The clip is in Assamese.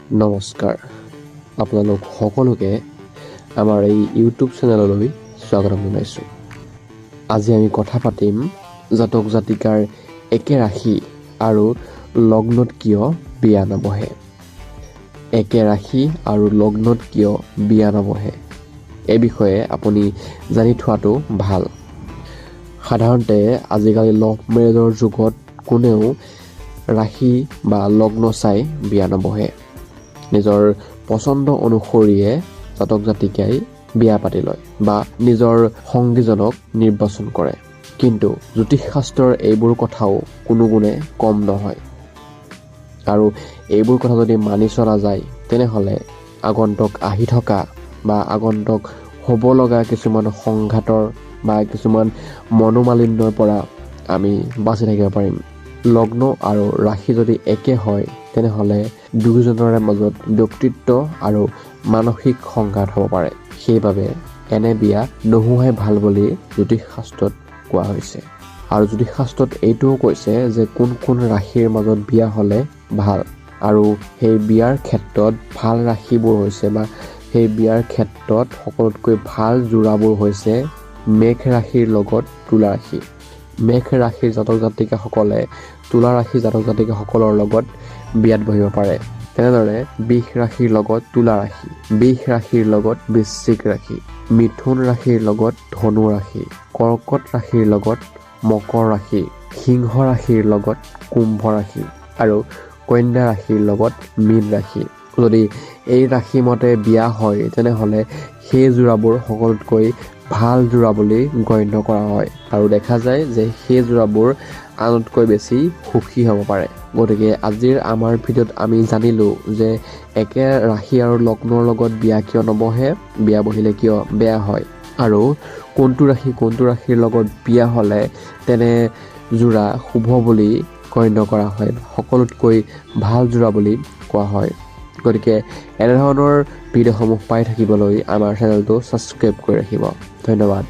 নমস্কাৰ, আপোনালোক সকলোকে আমাৰ এই ইউটিউব চেনেললৈ স্বাগতম জনাইছোঁ। আজি আমি কথা পাতিম জাতক জাতিকাৰ একে ৰাশি আৰু লগ্নত কিয় বিয়া নবহে। একে ৰাশি আৰু লগ্নত কিয় বিয়া নবহে এই বিষয়ে আপুনি জানি থোৱাটো ভাল। সাধাৰণতে আজিকালি লভ মেৰেজৰ যুগত কোনেও ৰাশি বা লগ্ন চাই বিয়া নবহে। নিজৰ পচন্দ অনুসৰিয়ে জাতক জাতিকাই বিয়া পাতি লয় বা নিজৰ সংগীজনক নিৰ্বাচন কৰে। কিন্তু জ্যোতিষ শাস্ত্ৰৰ এইবোৰ কথাও কোনো গুণে কম নহয়, আৰু এইবোৰ কথা যদি মানি চলা যায় তেনেহ'লে আগন্তুক আহি থকা বা আগন্তুক হ'ব লগা কিছুমান সংঘাতৰ বা কিছুমান মনোমালিন্যৰ পৰা আমি বাচি থাকিব পাৰিম। লগ্ন আৰু ৰাশি যদি একে হয় তেনেহ'লে দুয়োজনৰে মাজত ব্যক্তিত্ব আৰু মানসিক সংঘাত হ'ব পাৰে। সেইবাবে এনে বিয়া নোহোৱাই ভাল বুলি জ্যোতিষ শাস্ত্ৰত কোৱা হৈছে। আৰু জ্যোতিষ শাস্ত্ৰত এইটোও কৈছে যে কোন কোন ৰাশিৰ মাজত বিয়া হ'লে ভাল, আৰু সেই বিয়াৰ ক্ষেত্ৰত ভাল ৰাশিবোৰ হৈছে বা সেই বিয়াৰ ক্ষেত্ৰত সকলোতকৈ ভাল যোৰাবোৰ হৈছে মেঘ ৰাশিৰ লগত তুলা ৰাশি। মেঘ ৰাশিৰ জাতক জাতিকাসকলে তুলা ৰাশিৰ জাতক জাতিকাসকলৰ লগত বিয়াত বহিব পাৰে। তেনেদৰে বৃষ ৰাশিৰ লগত তুলা ৰাশি, বৃষ ৰাশিৰ লগত বৃশ্চিক ৰাশি, মিথুন ৰাশিৰ লগত ধনু ৰাশি, কৰ্কট ৰাশিৰ লগত মকৰ ৰাশি, সিংহ ৰাশিৰ লগত কুম্ভ ৰাশি আৰু কন্যা ৰাশিৰ লগত মীন ৰাশি। যদি এই ৰাশি মতে বিয়া হয় তেনেহ'লে সেই যোৰাবোৰ সকলোতকৈ ভাল যোৰা বুলি গণ্য কৰা হয়, আৰু দেখা যায় যে সেই যোৰাবোৰ আনতকৈ বেছি সুখী হ'ব পাৰে। গতিকে আজিৰ আমাৰ ভিডিঅ'ত আমি জানিলোঁ যে একে ৰাশি আৰু লগ্নৰ লগত বিয়া কিয় নবহে, বিয়া বহিলে কিয় বেয়া হয়, আৰু কোনটো ৰাশিৰ লগত বিয়া হ'লে তেনে যোৰা শুভ বুলি গণ্য কৰা হয়, সকলোতকৈ ভাল যোৰা বুলি কোৱা হয়। গতিকে এনেধৰণৰ ভিডিঅ'সমূহ পাই থাকিবলৈ আমাৰ চেনেলটো ছাবস্ক্ৰাইব কৰি ৰাখিব। ধন্যবাদ।